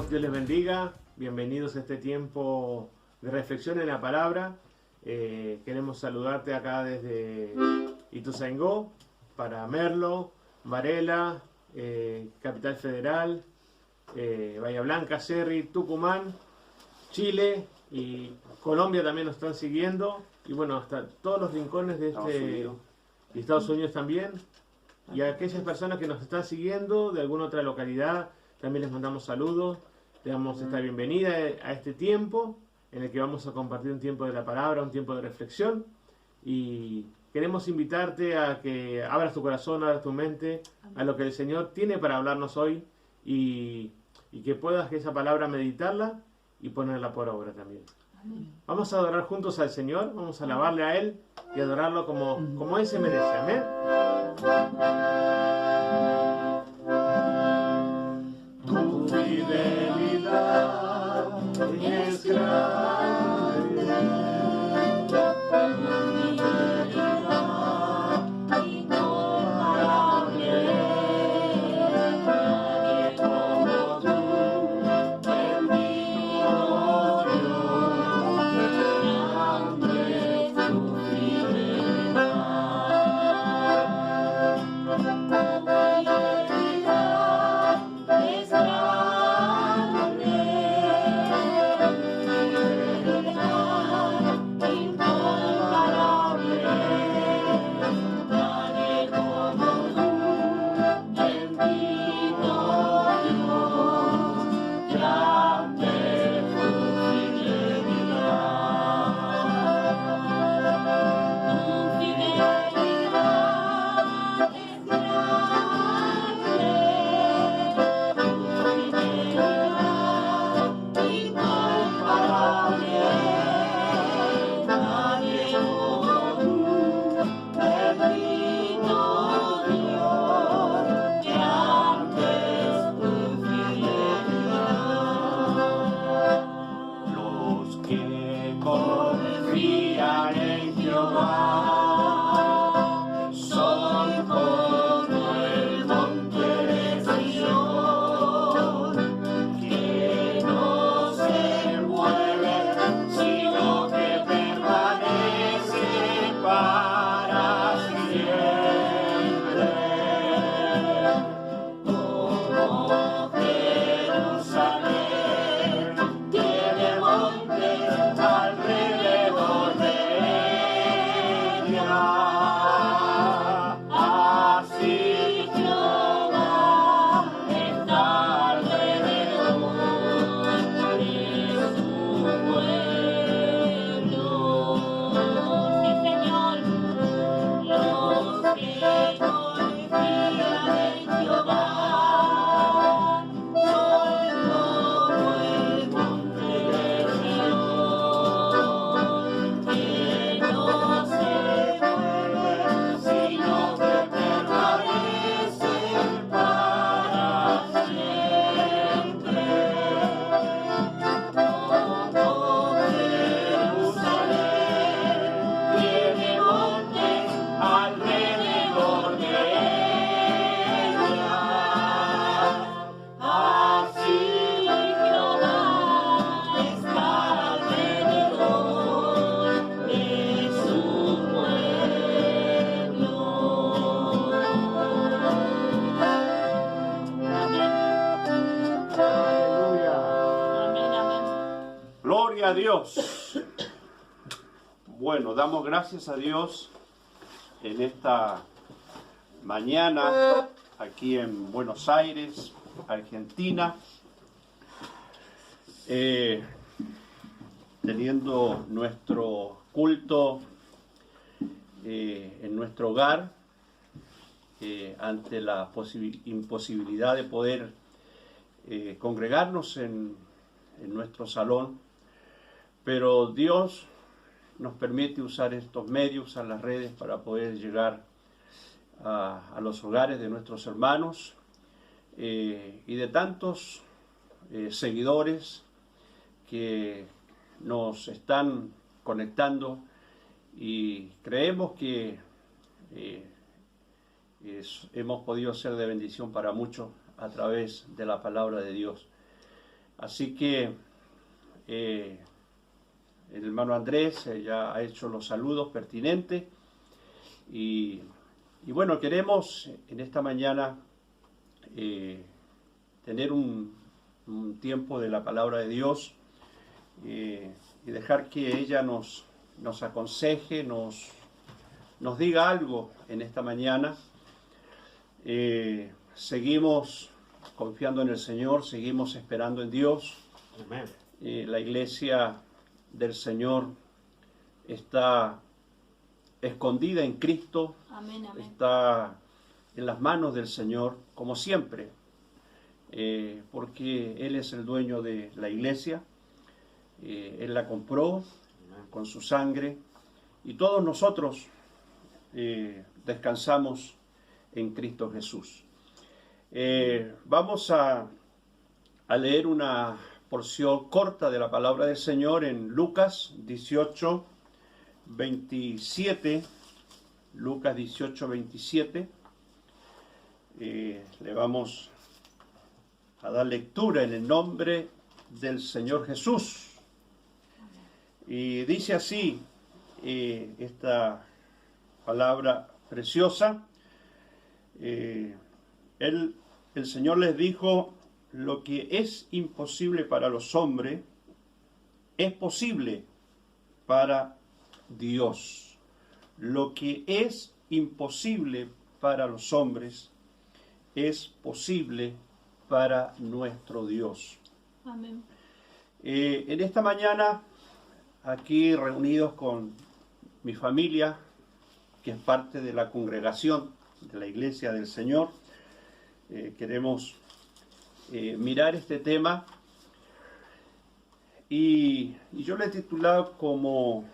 hermanos, Dios les bendiga. Bienvenidos a este tiempo de reflexión en la palabra. Queremos saludarte acá desde Ituzaingó, para Merlo, Varela, Capital Federal, Bahía Blanca, Cerri, Tucumán, Chile y Colombia también nos están siguiendo. Y bueno, hasta todos los rincones de y Estados Unidos también. Y a aquellas personas que nos están siguiendo de alguna otra localidad, también les mandamos saludos. Le damos esta bienvenida a este tiempo en el que vamos a compartir un tiempo de la palabra, un tiempo de reflexión. Y queremos invitarte a que abras tu corazón, abras tu mente a lo que el Señor tiene para hablarnos hoy y que puedas esa palabra meditarla y ponerla por obra también. Vamos a adorar juntos al Señor, vamos a alabarle a Él y adorarlo como Él se merece. Amén. Tu fidelidad es grande, incomparable, nadie como tú, bendito Dios, grande tu fidelidad. Gloria a Dios. Bueno, damos gracias a Dios en esta mañana aquí en Buenos Aires, Argentina, teniendo nuestro culto en nuestro hogar ante la imposibilidad de poder congregarnos en nuestro salón. Pero Dios nos permite usar estos medios, usar las redes para poder llegar a los hogares de nuestros hermanos y de tantos seguidores que nos están conectando, y creemos que hemos podido ser de bendición para muchos a través de la palabra de Dios. Así que el hermano Andrés ya ha hecho los saludos pertinentes y bueno, queremos en esta mañana tener un tiempo de la palabra de Dios y dejar que ella nos aconseje, nos diga algo en esta mañana. Seguimos confiando en el Señor, seguimos esperando en Dios. Amén. La iglesia del Señor está escondida en Cristo. Amén, amén. Está en las manos del Señor, como siempre, porque Él es el dueño de la iglesia. Él la compró con su sangre y todos nosotros descansamos en Cristo Jesús. Vamos a leer una porción corta de la palabra del Señor en Lucas 18, 27. Lucas 18, 27. Le vamos a dar lectura en el nombre del Señor Jesús. Y dice así esta palabra preciosa. El Señor les dijo: lo que es imposible para los hombres es posible para Dios. Lo que es imposible para los hombres es posible para nuestro Dios. Amén. En esta mañana, aquí reunidos con mi familia, que es parte de la congregación de la Iglesia del Señor, queremos mirar este tema y yo le he titulado como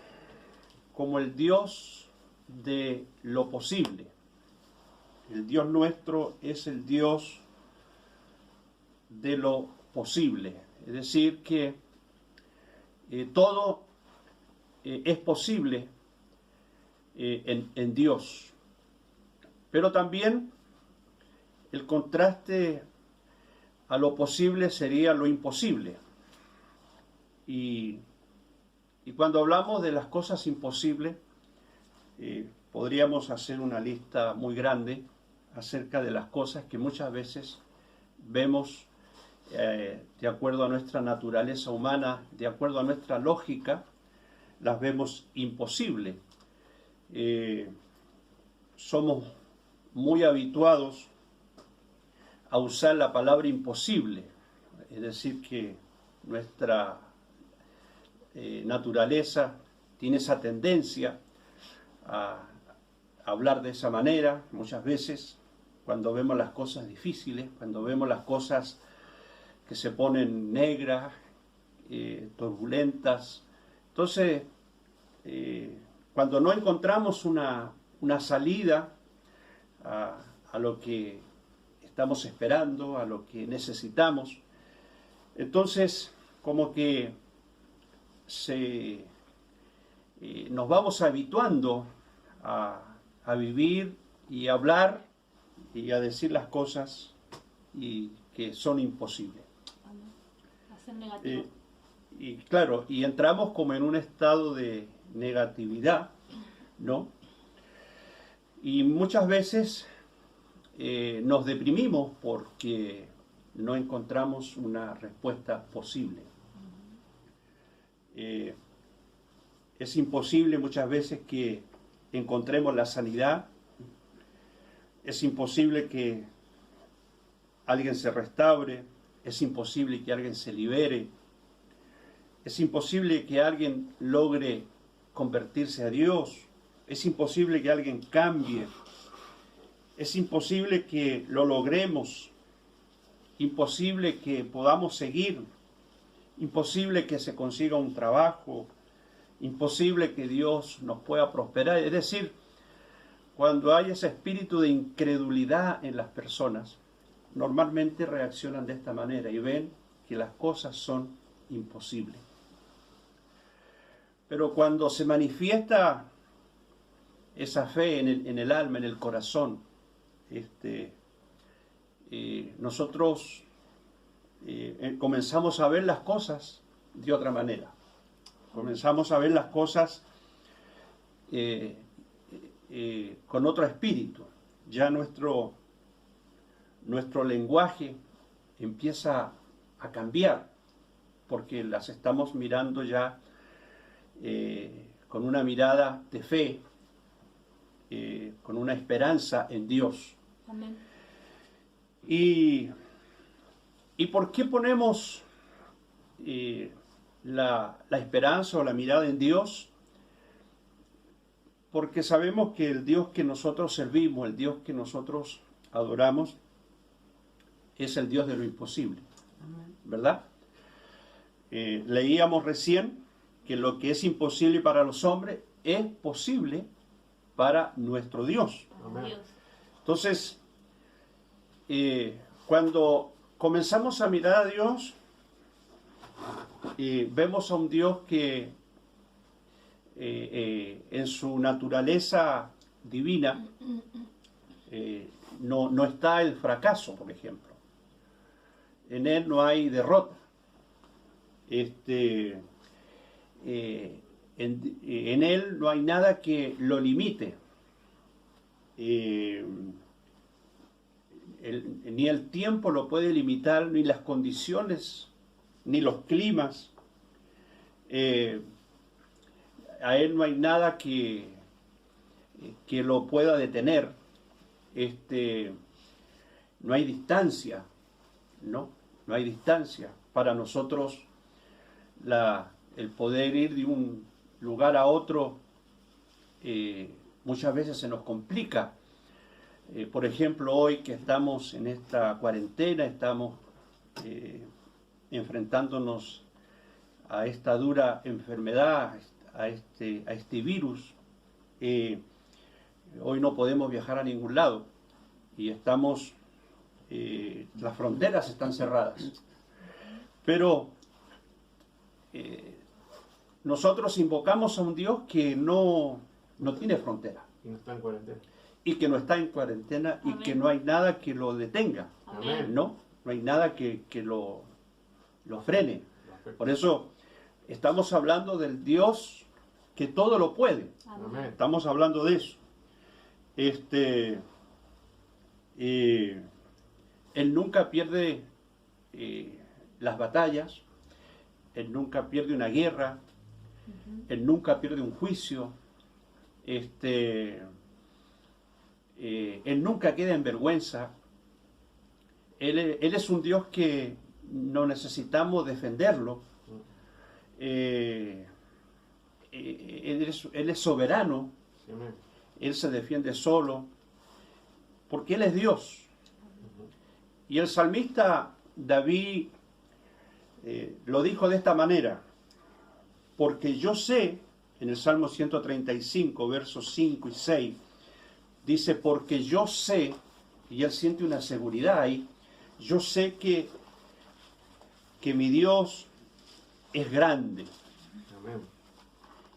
el Dios de lo posible. El Dios nuestro es el Dios de lo posible, es decir que todo es posible en Dios, pero también el contraste a lo posible sería lo imposible. Y cuando hablamos de las cosas imposibles, podríamos hacer una lista muy grande acerca de las cosas que muchas veces vemos de acuerdo a nuestra naturaleza humana, de acuerdo a nuestra lógica, las vemos imposibles. Somos muy habituados a usar la palabra imposible, es decir que nuestra naturaleza tiene esa tendencia a hablar de esa manera muchas veces cuando vemos las cosas difíciles, cuando vemos las cosas que se ponen negras, turbulentas. Entonces, cuando no encontramos una salida a lo que estamos esperando, a lo que necesitamos, entonces como que nos vamos habituando a vivir y a hablar y a decir las cosas y que son imposibles. Amén. A ser negativo. Y claro, y entramos como en un estado de negatividad, ¿no? Y muchas veces nos deprimimos porque no encontramos una respuesta posible. Es imposible muchas veces que encontremos la sanidad, es imposible que alguien se restaure, es imposible que alguien se libere, es imposible que alguien logre convertirse a Dios, es imposible que alguien cambie, es imposible que lo logremos, imposible que podamos seguir, imposible que se consiga un trabajo, imposible que Dios nos pueda prosperar. Es decir, cuando hay ese espíritu de incredulidad en las personas, normalmente reaccionan de esta manera y ven que las cosas son imposibles. Pero cuando se manifiesta esa fe en el alma, en el corazón, nosotros comenzamos a ver las cosas de otra manera. Comenzamos a ver las cosas con otro espíritu. Ya nuestro lenguaje empieza a cambiar, porque las estamos mirando ya con una mirada de fe, con una esperanza en Dios. Amén. ¿Y por qué ponemos la esperanza o la mirada en Dios? Porque sabemos que el Dios que nosotros servimos, el Dios que nosotros adoramos, es el Dios de lo imposible, ¿verdad? Leíamos recién que lo que es imposible para los hombres es posible para nuestro Dios. Amén. Dios. Entonces, cuando comenzamos a mirar a Dios, vemos a un Dios que en su naturaleza divina no está el fracaso, por ejemplo. En Él no hay derrota. En Él no hay nada que lo limite. Ni el tiempo lo puede limitar, ni las condiciones, ni los climas. A Él no hay nada que lo pueda detener. No hay distancia, ¿no? No hay distancia. Para nosotros el poder ir de un lugar a otro muchas veces se nos complica. Por ejemplo, hoy que estamos en esta cuarentena, estamos enfrentándonos a esta dura enfermedad, a este virus. Hoy no podemos viajar a ningún lado y estamos, las fronteras están cerradas. Pero nosotros invocamos a un Dios que no tiene frontera. Y no está en cuarentena. Y que no está en cuarentena. Amén. Y que no hay nada que lo detenga, Amén. ¿no? No hay nada que lo frene. Perfecto. Por eso estamos hablando del Dios que todo lo puede. Amén. Estamos hablando de eso. Él nunca pierde las batallas. Él nunca pierde una guerra. Él nunca pierde un juicio. Él nunca queda en vergüenza. Él es un Dios que no necesitamos defenderlo. Él es soberano. Sí, amén. Él se defiende solo, porque Él es Dios. Y el salmista David lo dijo de esta manera: porque yo sé, en el Salmo 135, versos 5 y 6, dice, porque yo sé, y él siente una seguridad ahí, yo sé que mi Dios es grande. Amén.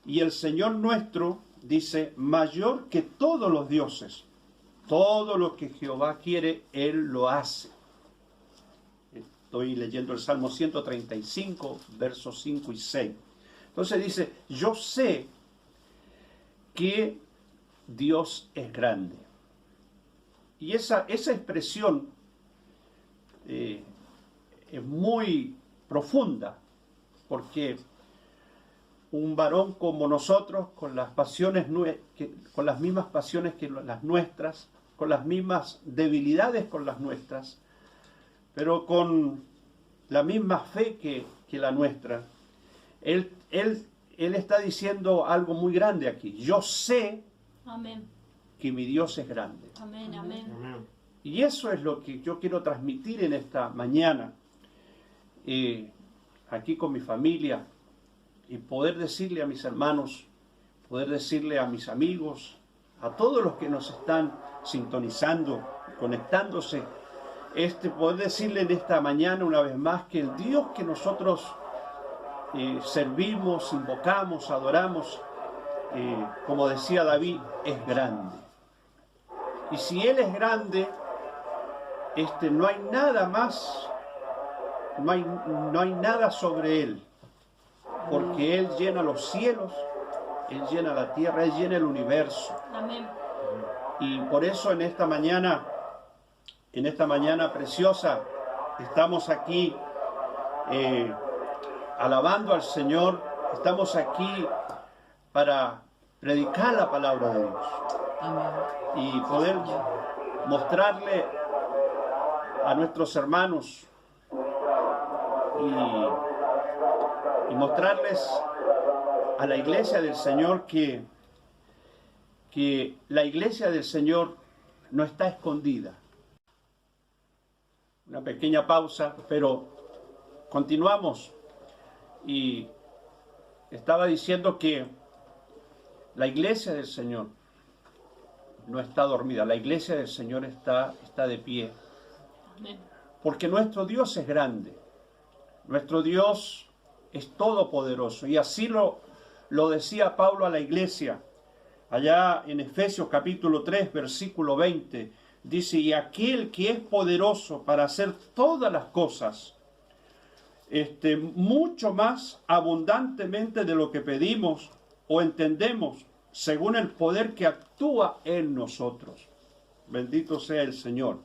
Y el Señor nuestro, dice, mayor que todos los dioses. Todo lo que Jehová quiere, Él lo hace. Estoy leyendo el Salmo 135, versos 5 y 6. Entonces dice, yo sé que Dios es grande. Y esa expresión es muy profunda, porque un varón como nosotros, con las pasiones, con las mismas pasiones que las nuestras, con las mismas debilidades con las nuestras, pero con la misma fe que la nuestra, él está diciendo algo muy grande aquí. Yo sé Amén. que mi Dios es grande. Amén. Amén. Amén. Y eso es lo que yo quiero transmitir en esta mañana, aquí con mi familia, y poder decirle a mis hermanos, poder decirle a mis amigos, a todos los que nos están sintonizando, conectándose, poder decirle en esta mañana una vez más que el Dios que nosotros servimos, invocamos, adoramos, como decía David, es grande. Y si Él es grande, no hay nada más no hay nada sobre Él, porque Él llena los cielos, Él llena la tierra, Él llena el universo. Amén. Y por eso en esta mañana preciosa, estamos aquí alabando al Señor, estamos aquí para predicar la palabra de Dios. Amén. Y poder mostrarle a nuestros hermanos y mostrarles a la iglesia del Señor que la iglesia del Señor no está escondida. Una pequeña pausa, pero continuamos. Y estaba diciendo que la iglesia del Señor no está dormida, la iglesia del Señor está de pie. Amén. Porque nuestro Dios es grande, nuestro Dios es todopoderoso. Y así lo decía Pablo a la iglesia, allá en Efesios capítulo 3, versículo 20, dice, y aquel que es poderoso para hacer todas las cosas, mucho más abundantemente de lo que pedimos o entendemos, según el poder que actúa en nosotros. Bendito sea el Señor.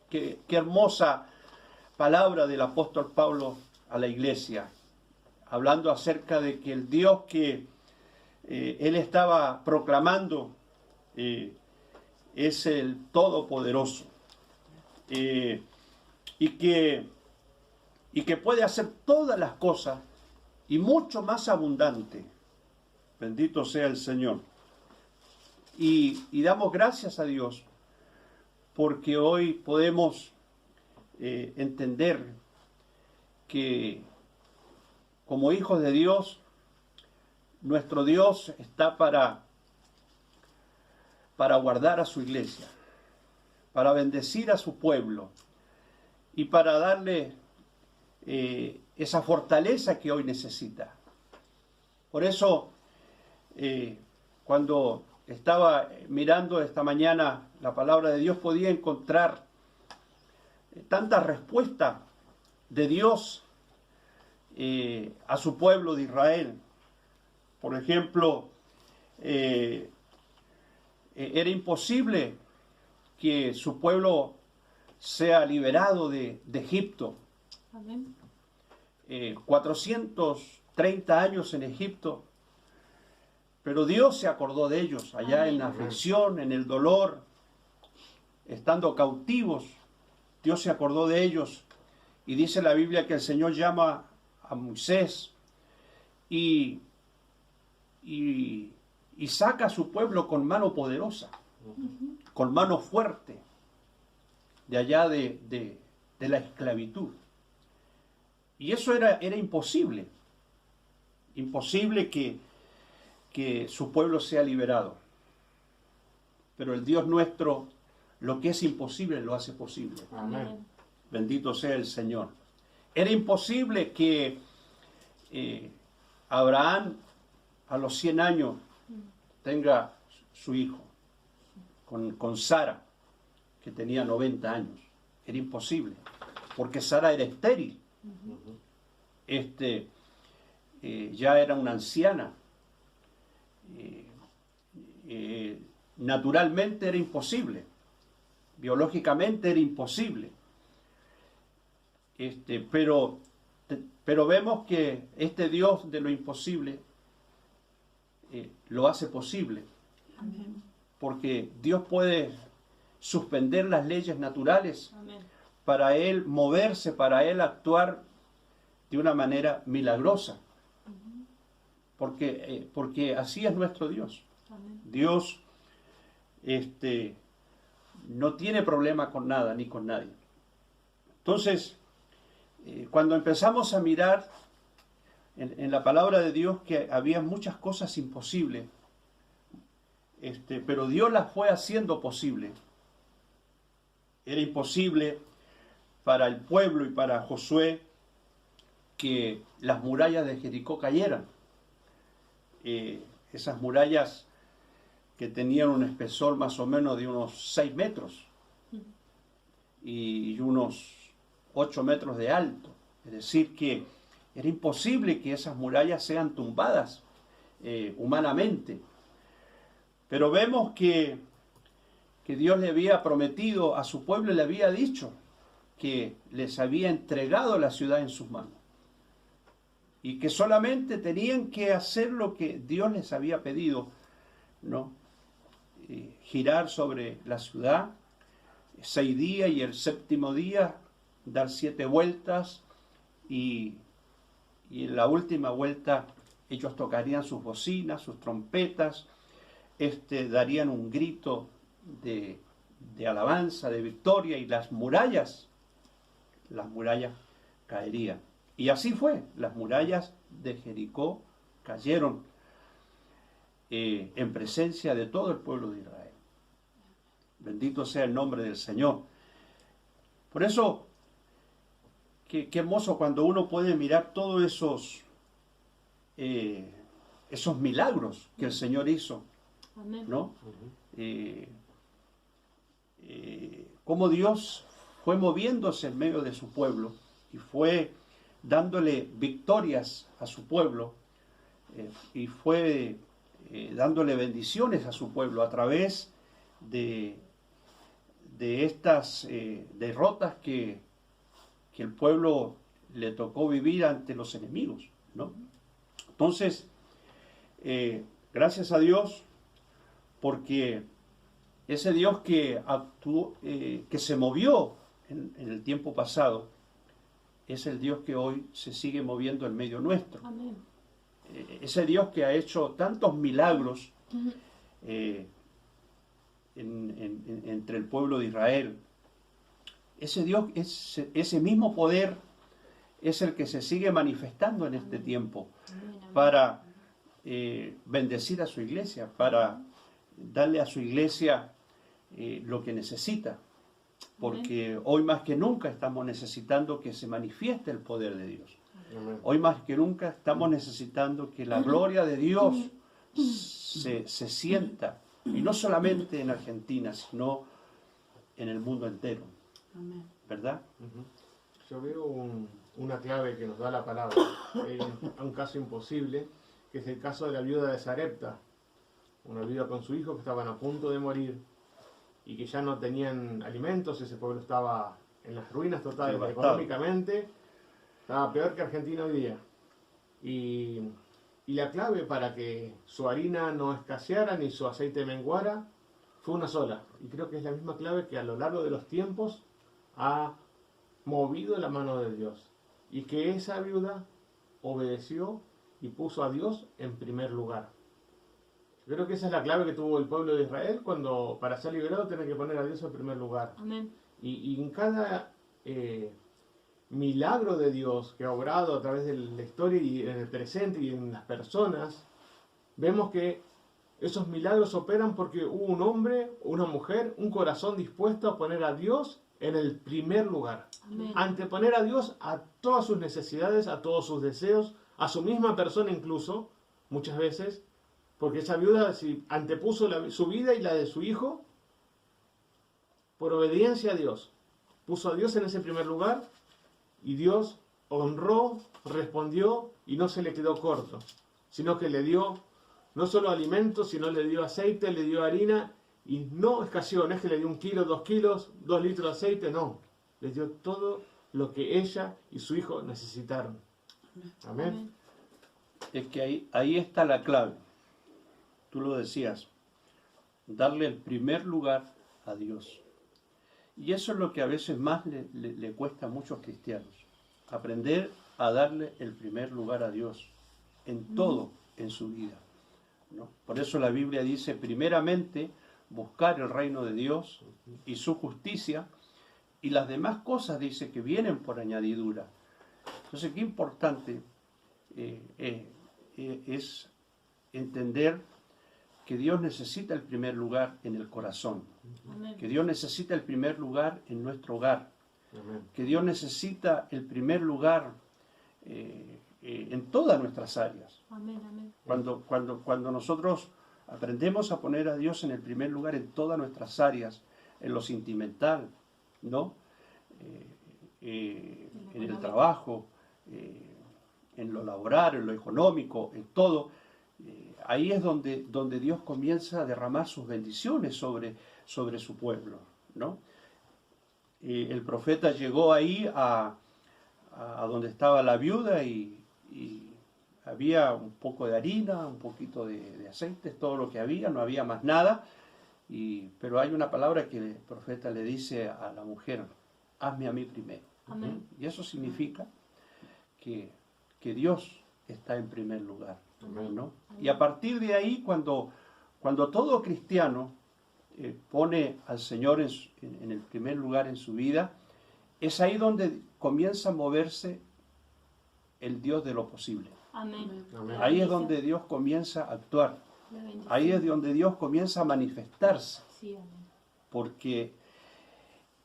Qué hermosa palabra del apóstol Pablo a la iglesia, hablando acerca de que el Dios que él estaba proclamando es el Todopoderoso, y que puede hacer todas las cosas y mucho más abundante. Bendito sea el Señor. Y damos gracias a Dios porque hoy podemos entender que como hijos de Dios, nuestro Dios está para guardar a su iglesia, para bendecir a su pueblo y para darle esa fortaleza que hoy necesita. Por eso, cuando estaba mirando esta mañana la palabra de Dios, podía encontrar tanta respuesta de Dios a su pueblo de Israel. Por ejemplo, era imposible que su pueblo sea liberado de Egipto. Amén. 430 años en Egipto, pero Dios se acordó de ellos allá Amén. en la aflicción, en el dolor, estando cautivos. Dios se acordó de ellos y dice la Biblia que el Señor llama a Moisés y saca a su pueblo con mano poderosa, con mano fuerte, de allá de la esclavitud. Y eso era imposible, imposible que su pueblo sea liberado. Pero el Dios nuestro, lo que es imposible, lo hace posible. Amén. Bendito sea el Señor. Era imposible que Abraham a los 100 años tenga su hijo con Sara, que tenía 90 años. Era imposible, porque Sara era estéril. Ya era una anciana. Naturalmente era imposible, biológicamente era imposible. Pero vemos que este Dios de lo imposible lo hace posible. Amén. Porque Dios puede suspender las leyes naturales Amén. para Él moverse, para Él actuar de una manera milagrosa. Porque así es nuestro Dios. Amén. Dios no tiene problema con nada ni con nadie. Entonces, cuando empezamos a mirar en la palabra de Dios que había muchas cosas imposibles, pero Dios las fue haciendo posible. Era imposible para el pueblo y para Josué que las murallas de Jericó cayeran. Esas murallas que tenían un espesor más o menos de unos 6 metros y unos 8 metros de alto. Es decir, que era imposible que esas murallas sean tumbadas humanamente. Pero vemos que Dios le había prometido a su pueblo y le había dicho que les había entregado la ciudad en sus manos. Y que solamente tenían que hacer lo que Dios les había pedido, ¿no? Girar sobre la ciudad 6 días y el 7º día dar 7 vueltas y en la última vuelta ellos tocarían sus bocinas, sus trompetas, darían un grito de alabanza, de victoria, y las murallas caerían. Y así fue, las murallas de Jericó cayeron en presencia de todo el pueblo de Israel. Bendito sea el nombre del Señor. Por eso, qué hermoso cuando uno puede mirar todos esos milagros que el Señor hizo, ¿no? Cómo Dios fue moviéndose en medio de su pueblo y fue dándole victorias a su pueblo y fue dándole bendiciones a su pueblo a través de estas derrotas que el pueblo le tocó vivir ante los enemigos, ¿no? Entonces, gracias a Dios, porque ese Dios que actuó, que se movió en el tiempo pasado, es el Dios que hoy se sigue moviendo en medio nuestro. Amén. Ese Dios que ha hecho tantos milagros entre el pueblo de Israel. Ese Dios, ese mismo poder es el que se sigue manifestando en este tiempo para bendecir a su iglesia, para darle a su iglesia lo que necesita. Porque hoy más que nunca estamos necesitando que se manifieste el poder de Dios. Hoy más que nunca estamos necesitando que la gloria de Dios se sienta, y no solamente en Argentina, sino en el mundo entero. ¿Verdad? Yo veo una clave que nos da la palabra, un caso imposible, que es el caso de la viuda de Sarepta, una viuda con su hijo que estaban a punto de morir y que ya no tenían alimentos. Ese pueblo estaba en las ruinas totales, económicamente estaba peor que Argentina hoy día. Y la clave para que su harina no escaseara ni su aceite menguara fue una sola. Y creo que es la misma clave que a lo largo de los tiempos ha movido la mano de Dios. Y que esa viuda obedeció y puso a Dios en primer lugar. Yo creo que esa es la clave que tuvo el pueblo de Israel cuando para ser liberado tiene que poner a Dios en primer lugar. Amén. Y en cada milagro de Dios que ha obrado a través de la historia y en el presente y en las personas, vemos que esos milagros operan porque hubo un hombre, una mujer, un corazón dispuesto a poner a Dios en el primer lugar. Amén. Anteponer a Dios a todas sus necesidades, a todos sus deseos, a su misma persona incluso, muchas veces, porque esa viuda si antepuso su vida y la de su hijo por obediencia a Dios. Puso a Dios en ese primer lugar y Dios honró, respondió y no se le quedó corto, sino que le dio no solo alimento, sino le dio aceite, le dio harina y no escaseó, no es que le dio 1 kilo, 2 kilos, 2 litros de aceite, no. Le dio todo lo que ella y su hijo necesitaron. Amén. Es que ahí está la clave. Tú lo decías, darle el primer lugar a Dios. Y eso es lo que a veces más le cuesta a muchos cristianos. Aprender a darle el primer lugar a Dios en todo en su vida, ¿no? Por eso la Biblia dice, primeramente, buscar el reino de Dios y su justicia, y las demás cosas, dice, que vienen por añadidura. Entonces, qué importante es entender que Dios necesita el primer lugar en el corazón. Amén. Que Dios necesita el primer lugar en nuestro hogar. Amén. Que Dios necesita el primer lugar en todas nuestras áreas. Amén. Amén. Cuando nosotros aprendemos a poner a Dios en el primer lugar en todas nuestras áreas, en lo sentimental, ¿no? en el trabajo, en lo laboral, en lo económico, en todo. Ahí es donde Dios comienza a derramar sus bendiciones sobre su pueblo, ¿no? El profeta llegó ahí a donde estaba la viuda y había un poco de harina, un poquito de aceite, todo lo que había, no había más nada. Pero hay una palabra que el profeta le dice a la mujer: hazme a mí primero. Amén. Y eso significa que Dios está en primer lugar, ¿no? Y a partir de ahí, cuando todo cristiano pone al Señor en el primer lugar en su vida, es ahí donde comienza a moverse el Dios de lo posible. Amén. Amén. Ahí es donde Dios comienza a actuar. La bendición. Ahí es donde Dios comienza a manifestarse, Sí, amén. porque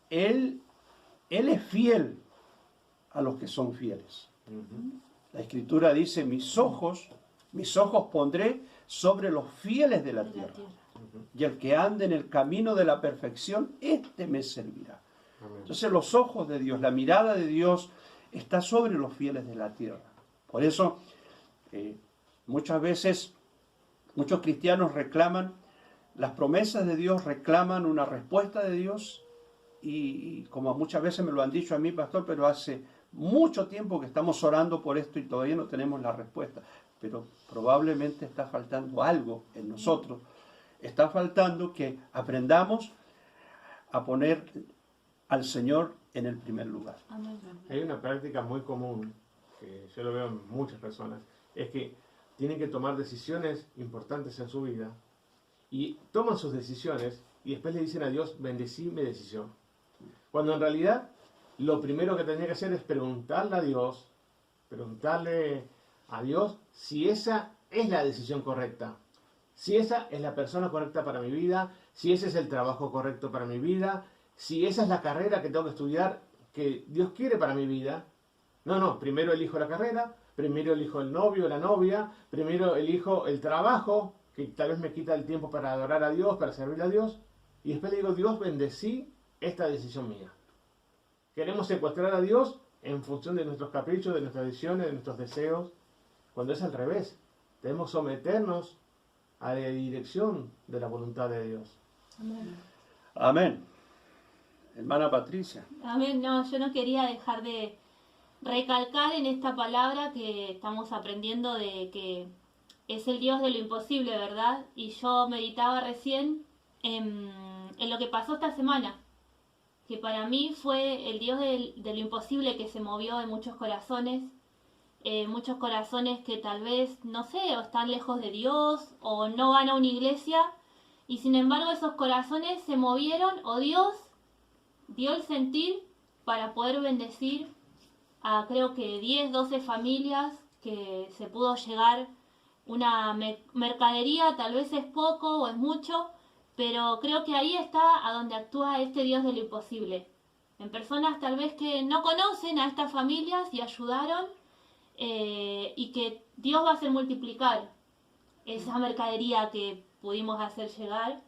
Él es fiel a los que son fieles. La Escritura dice: mis ojos pondré sobre los fieles de la De la tierra. tierra. Y el que ande en el camino de la perfección, éste me servirá. Amén. Entonces los ojos de Dios, la mirada de Dios está sobre los fieles de la tierra. Por eso muchas veces muchos cristianos reclaman las promesas de Dios, reclaman una respuesta de Dios, y como muchas veces me lo han dicho a mí, pastor, pero hace mucho tiempo que estamos orando por esto y todavía no tenemos la respuesta. Pero probablemente está faltando algo en nosotros. Está faltando que aprendamos a poner al Señor en el primer lugar. Amén. Hay una práctica muy común, que yo lo veo en muchas personas, es que tienen que tomar decisiones importantes en su vida y toman sus decisiones y después le dicen a Dios: bendecí mi decisión. Cuando en realidad lo primero que tenía que hacer es preguntarle a Dios si esa es la decisión correcta, si esa es la persona correcta para mi vida, si ese es el trabajo correcto para mi vida, si esa es la carrera que tengo que estudiar, que Dios quiere para mi vida. No, primero elijo la carrera, primero elijo el novio, la novia, primero elijo el trabajo, que tal vez me quita el tiempo para adorar a Dios, para servir a Dios, y después le digo: Dios, bendecí esta decisión mía. Queremos secuestrar a Dios en función de nuestros caprichos, de nuestras decisiones, de nuestros deseos, cuando es al revés. Debemos someternos a la dirección de la voluntad de Dios. Amén. Amén. Hermana Patricia. Amén. No, yo no quería dejar de recalcar en esta palabra que estamos aprendiendo de que es el Dios de lo imposible, ¿verdad? Y yo meditaba recién en lo que pasó esta semana, que para mí fue el Dios de lo imposible que se movió en muchos corazones que tal vez, no sé, o están lejos de Dios o no van a una iglesia, y sin embargo esos corazones se movieron, o Dios dio el sentir para poder bendecir a creo que 10, 12 familias, que se pudo llegar una mercadería, tal vez es poco o es mucho, pero creo que ahí está a donde actúa este Dios de lo imposible. En personas tal vez que no conocen a estas familias y ayudaron, y que Dios va a hacer multiplicar esa mercadería que pudimos hacer llegar.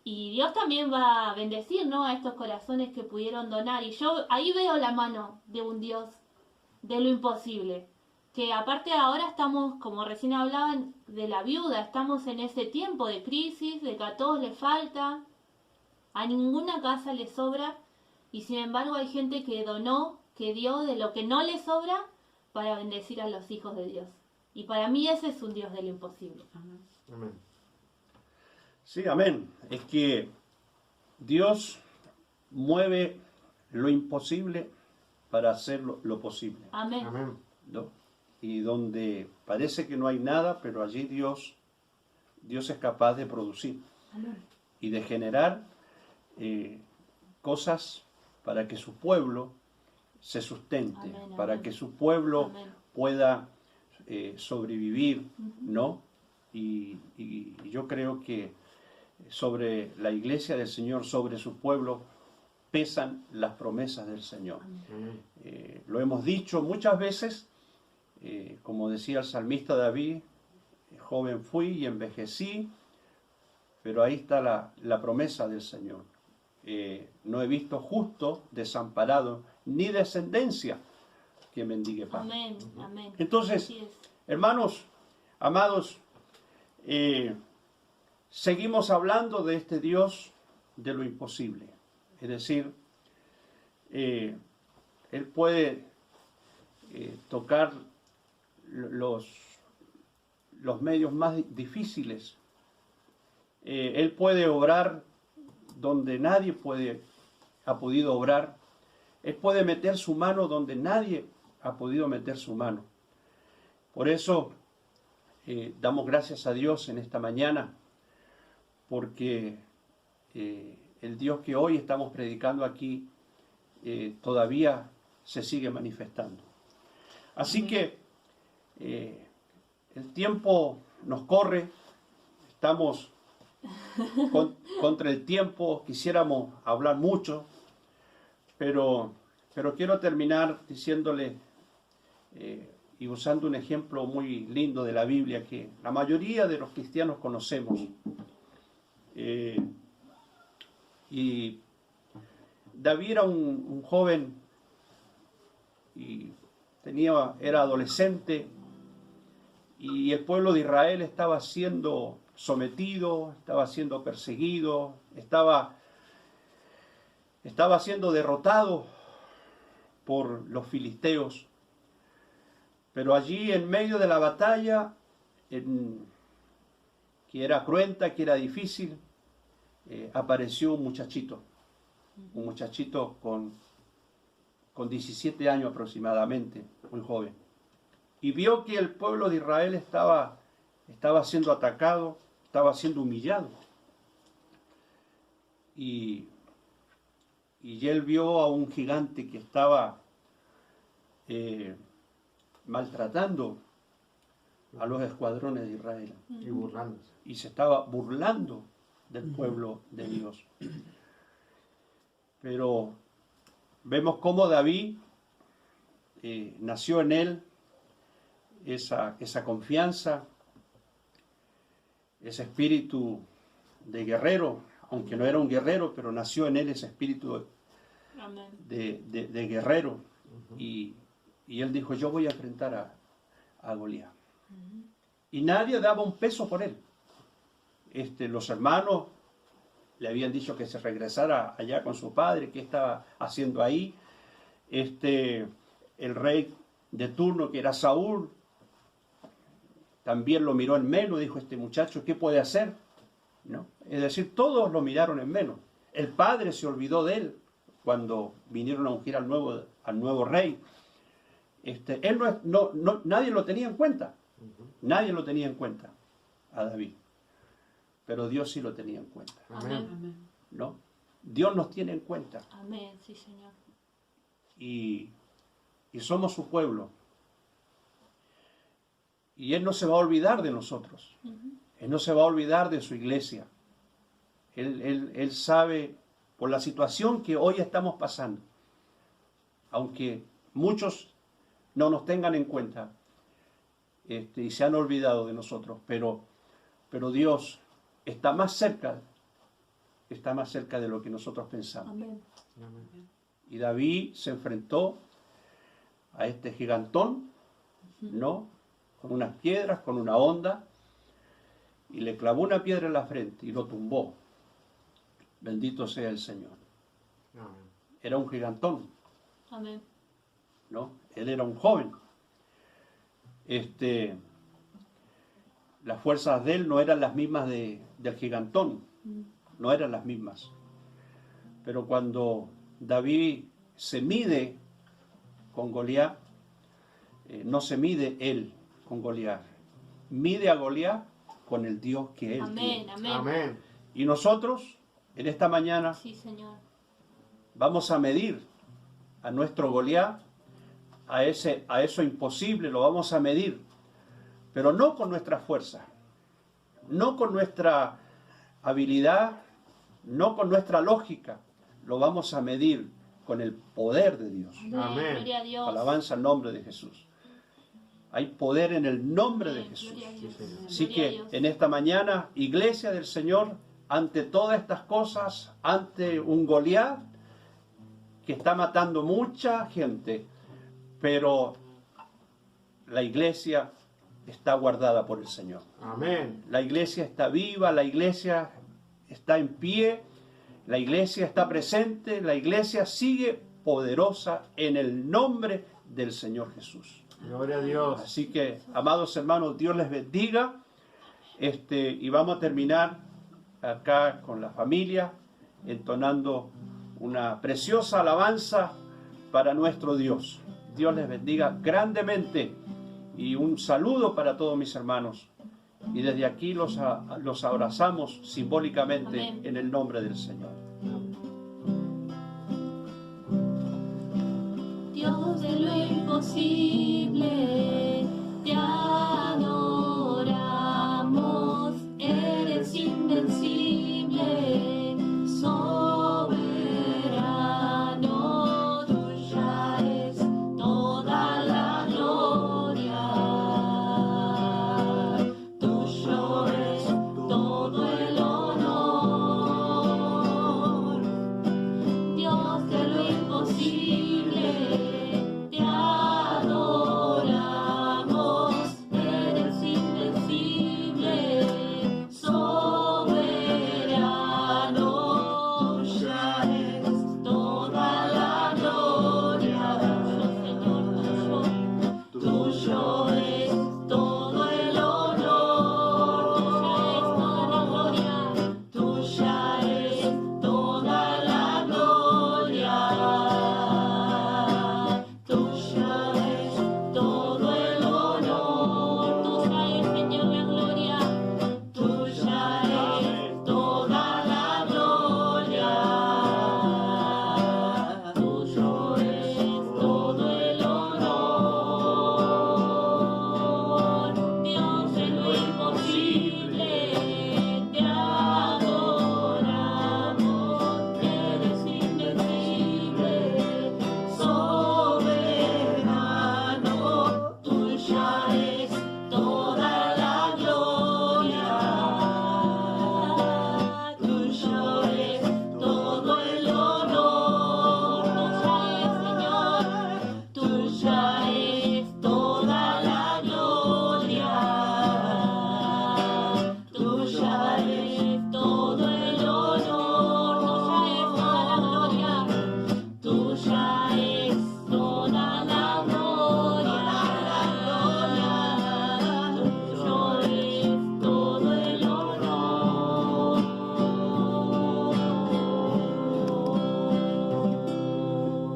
Y Dios también va a bendecir, ¿no?, a estos corazones que pudieron donar. Y yo ahí veo la mano de un Dios de lo imposible. Que aparte ahora estamos, como recién hablaban, de la viuda. Estamos en ese tiempo de crisis, de que a todos les falta. A ninguna casa le sobra. Y sin embargo hay gente que donó, que dio de lo que no le sobra para bendecir a los hijos de Dios. Y para mí ese es un Dios de lo imposible. Amén. Sí, amén. Es que Dios mueve lo imposible para hacer lo posible, Amén. Amén. ¿no? Y donde parece que no hay nada, pero allí Dios es capaz de producir Amén. y de generar cosas para que su pueblo se sustente, Amén, para amén. que su pueblo Amén. pueda sobrevivir, ¿no? Y yo creo que sobre la iglesia del Señor, sobre su pueblo, pesan las promesas del Señor. Amén. Lo hemos dicho muchas veces, como decía el salmista David: joven fui y envejecí, pero ahí está la promesa del Señor. no he visto justo desamparado, ni descendencia que mendigue pan. Amén, amén. Entonces, Así es. hermanos, amados, seguimos hablando de este Dios de lo imposible. Es decir, Él puede tocar los medios más difíciles. Él puede obrar donde nadie ha podido obrar. Él puede meter su mano donde nadie ha podido meter su mano. Por eso damos gracias a Dios en esta mañana, porque el Dios que hoy estamos predicando aquí todavía se sigue manifestando. Así que el tiempo nos corre, estamos contra el tiempo, quisiéramos hablar mucho, pero quiero terminar diciéndole y usando un ejemplo muy lindo de la Biblia que la mayoría de los cristianos conocemos. Y David era un joven y era adolescente, y el pueblo de Israel estaba siendo sometido, estaba siendo perseguido, estaba siendo derrotado por los filisteos. Pero allí en medio de la batalla, que era cruenta, que era difícil, apareció un muchachito con 17 años aproximadamente, muy joven. Y vio que el pueblo de Israel estaba siendo atacado, estaba siendo humillado. Y él vio a un gigante que estaba maltratando a los escuadrones de Israel. Y burlándose. Y se estaba burlando del pueblo de Dios. Pero vemos cómo David nació en él esa confianza, ese espíritu de guerrero, aunque no era un guerrero, pero nació en él ese espíritu de guerrero. Y él dijo, yo voy a enfrentar a Goliat. Y nadie daba un peso por él. Los hermanos le habían dicho que se regresara allá con su padre, qué estaba haciendo ahí. El rey de turno, que era Saúl, también lo miró en menos, dijo, este muchacho, ¿qué puede hacer? ¿No? Es decir, todos lo miraron en menos. El padre se olvidó de él cuando vinieron a ungir al nuevo rey. Nadie lo tenía en cuenta. Nadie lo tenía en cuenta a David. Pero Dios sí lo tenía en cuenta. Amén. ¿No? Dios nos tiene en cuenta. Amén, sí, Señor. Y somos su pueblo. Y Él no se va a olvidar de nosotros. Él no se va a olvidar de su iglesia. Él sabe por la situación que hoy estamos pasando. Aunque muchos no nos tengan en cuenta y se han olvidado de nosotros. Pero Dios está más cerca de lo que nosotros pensamos. Amén. Y David se enfrentó a este gigantón, ¿no? Con unas piedras, con una honda, y le clavó una piedra en la frente y lo tumbó. Bendito sea el Señor. Amén. Era un gigantón, Amén. ¿no? Él era un joven. Las fuerzas de él no eran las mismas del gigantón, no eran las mismas. Pero cuando David se mide con Goliat, no se mide él con Goliat, mide a Goliat con el Dios que él tiene. Amén. Amén. Y nosotros, en esta mañana, Sí, Señor. vamos a medir a nuestro Goliat, a eso imposible, lo vamos a medir, pero no con nuestra fuerza, no con nuestra habilidad, no con nuestra lógica, lo vamos a medir con el poder de Dios. Amén. Gloria a Dios. Alabanza al nombre de Jesús. Hay poder en el nombre de Amén. Jesús. Gloria a Dios. Así Gloria a que Dios. en esta mañana, iglesia del Señor, ante todas estas cosas, ante un Goliat que está matando mucha gente, pero la iglesia está guardada por el Señor. Amén. La iglesia está viva, la iglesia está en pie, la iglesia está presente, la iglesia sigue poderosa en el nombre del Señor Jesús. Gloria a Dios. Así que, amados hermanos, Dios les bendiga. Y vamos a terminar acá con la familia, entonando una preciosa alabanza para nuestro Dios. Dios les bendiga grandemente y un saludo para todos mis hermanos. Y desde aquí los abrazamos simbólicamente. Amén. En el nombre del Señor. Dios de lo imposible, te adoramos, eres invencible, soberano, tuya es toda la gloria, tuyo es todo el honor. Dios de lo imposible, te adoramos, eres invencible, soberano, ya es toda la gloria, tuyo es todo el honor, tuya es toda la gloria, tuya es todo el honor, tuya es Señor la gloria, tuya es toda la gloria, tuyo es todo el honor. Dios de lo imposible, te adoramos, eres invencible, soberano, tuya es toda la gloria, tuyo es todo el honor, tuya es Señor, tuya es toda la gloria, tuya es todo el honor, tuya es toda la gloria, tuyo es todo el honor.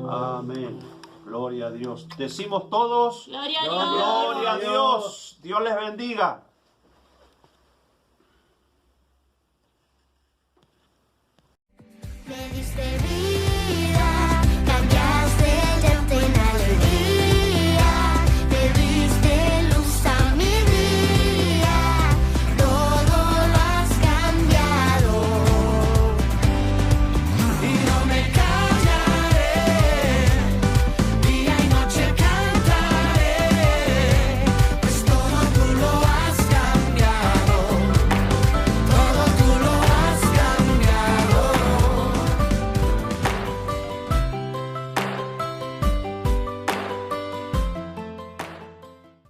Amén. Gloria a Dios. Decimos todos, Gloria a Dios. gloria a Dios. Dios les bendiga. Me diste vida.